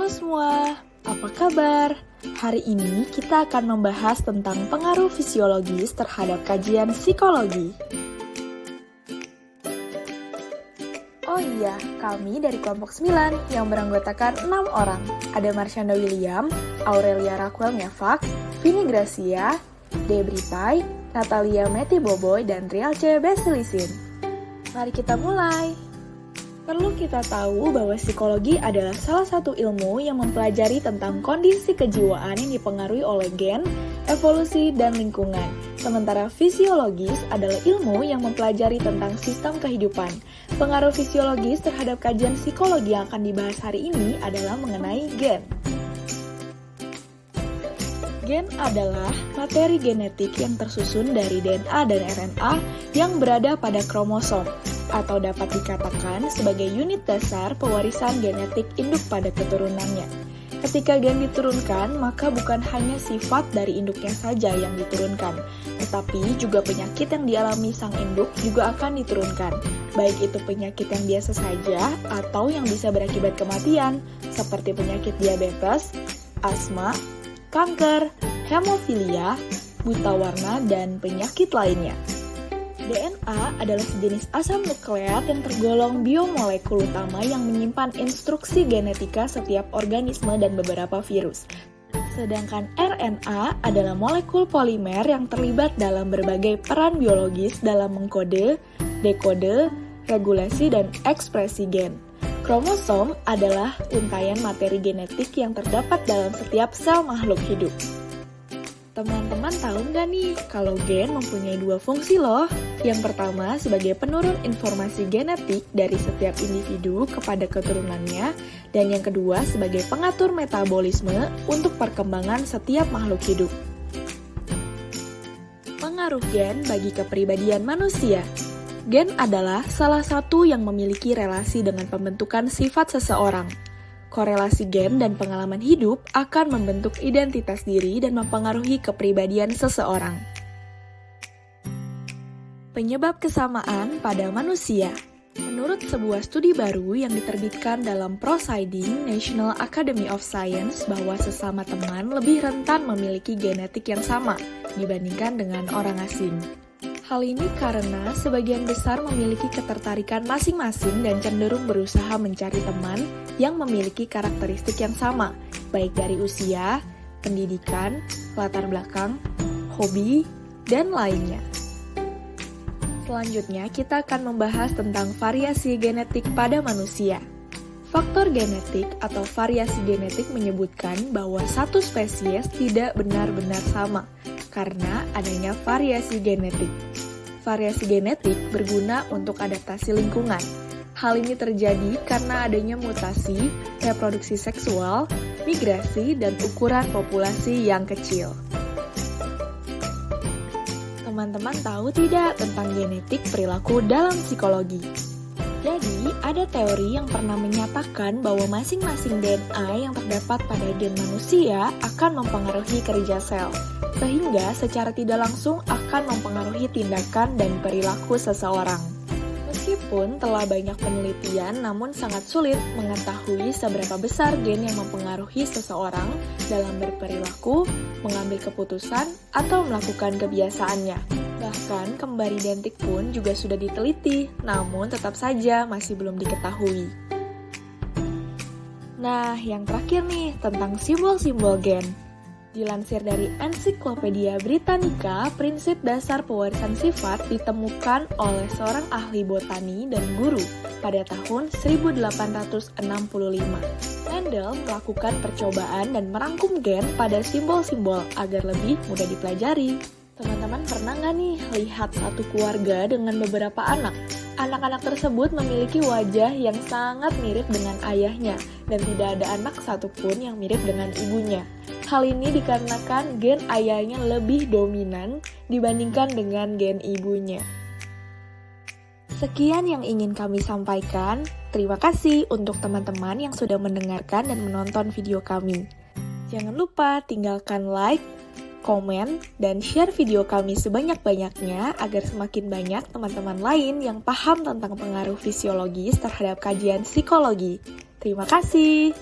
Halo semua, apa kabar? Hari ini kita akan membahas tentang pengaruh fisiologis terhadap kajian psikologi. Oh iya, kami dari kelompok 9 yang beranggotakan 6 orang. Ada Marshanda William, Aurelia Raquel Nyafak, Vini Gracia, Debri Pai, Natalia Meti Boboy, dan Rialce Basilisin. Mari kita mulai. Perlu kita tahu bahwa psikologi adalah salah satu ilmu yang mempelajari tentang kondisi kejiwaan yang dipengaruhi oleh gen, evolusi, dan lingkungan. Sementara fisiologis adalah ilmu yang mempelajari tentang sistem kehidupan. Pengaruh fisiologis terhadap kajian psikologi yang akan dibahas hari ini adalah mengenai gen. Gen adalah materi genetik yang tersusun dari DNA dan RNA yang berada pada kromosom, atau dapat dikatakan sebagai unit dasar pewarisan genetik induk pada keturunannya. Ketika gen diturunkan, maka bukan hanya sifat dari induknya saja yang diturunkan, tetapi juga penyakit yang dialami sang induk juga akan diturunkan, baik itu penyakit yang biasa saja atau yang bisa berakibat kematian, seperti penyakit diabetes, asma, kanker, hemofilia, buta warna, dan penyakit lainnya. DNA adalah sejenis asam nukleat yang tergolong biomolekul utama yang menyimpan instruksi genetika setiap organisme dan beberapa virus. Sedangkan RNA adalah molekul polimer yang terlibat dalam berbagai peran biologis dalam mengkode, dekode, regulasi, dan ekspresi gen. Kromosom adalah untaian materi genetik yang terdapat dalam setiap sel makhluk hidup. Teman-teman tahu nggak nih kalau gen mempunyai dua fungsi loh? Yang pertama sebagai penurun informasi genetik dari setiap individu kepada keturunannya, dan yang kedua sebagai pengatur metabolisme untuk perkembangan setiap makhluk hidup. Pengaruh gen bagi kepribadian manusia. Gen adalah salah satu yang memiliki relasi dengan pembentukan sifat seseorang. Korelasi gen dan pengalaman hidup akan membentuk identitas diri dan mempengaruhi kepribadian seseorang. Penyebab kesamaan pada manusia. Menurut sebuah studi baru yang diterbitkan dalam Proceedings National Academy of Science bahwa sesama teman lebih rentan memiliki genetik yang sama dibandingkan dengan orang asing. Hal ini karena sebagian besar memiliki ketertarikan masing-masing dan cenderung berusaha mencari teman yang memiliki karakteristik yang sama, baik dari usia, pendidikan, latar belakang, hobi, dan lainnya. Selanjutnya, kita akan membahas tentang variasi genetik pada manusia. Faktor genetik atau variasi genetik menyebutkan bahwa satu spesies tidak benar-benar sama, karena adanya variasi genetik. Variasi genetik berguna untuk adaptasi lingkungan. Hal ini terjadi karena adanya mutasi, reproduksi seksual, migrasi, dan ukuran populasi yang kecil. Teman-teman tahu tidak tentang genetik perilaku dalam psikologi? Jadi, ada teori yang pernah menyatakan bahwa masing-masing DNA yang terdapat pada gen manusia akan mempengaruhi kerja sel, sehingga secara tidak langsung akan mempengaruhi tindakan dan perilaku seseorang. Meskipun telah banyak penelitian, namun sangat sulit mengetahui seberapa besar gen yang mempengaruhi seseorang dalam berperilaku, mengambil keputusan, atau melakukan kebiasaannya. Bahkan kembar identik pun juga sudah diteliti, namun tetap saja masih belum diketahui. Nah, yang terakhir nih tentang simbol-simbol gen. Dilansir dari Ensiklopedia Britannica, prinsip dasar pewarisan sifat ditemukan oleh seorang ahli botani dan guru pada tahun 1865. Mendel melakukan percobaan dan merangkum gen pada simbol-simbol agar lebih mudah dipelajari. Teman-teman pernah nggak nih lihat satu keluarga dengan beberapa anak? Anak-anak tersebut memiliki wajah yang sangat mirip dengan ayahnya, dan tidak ada anak satupun yang mirip dengan ibunya. Hal ini dikarenakan gen ayahnya lebih dominan dibandingkan dengan gen ibunya. Sekian yang ingin kami sampaikan. Terima kasih untuk teman-teman yang sudah mendengarkan dan menonton video kami. Jangan lupa tinggalkan like, komen, dan share video kami sebanyak-banyaknya agar semakin banyak teman-teman lain yang paham tentang pengaruh fisiologis terhadap kajian psikologi. Terima kasih.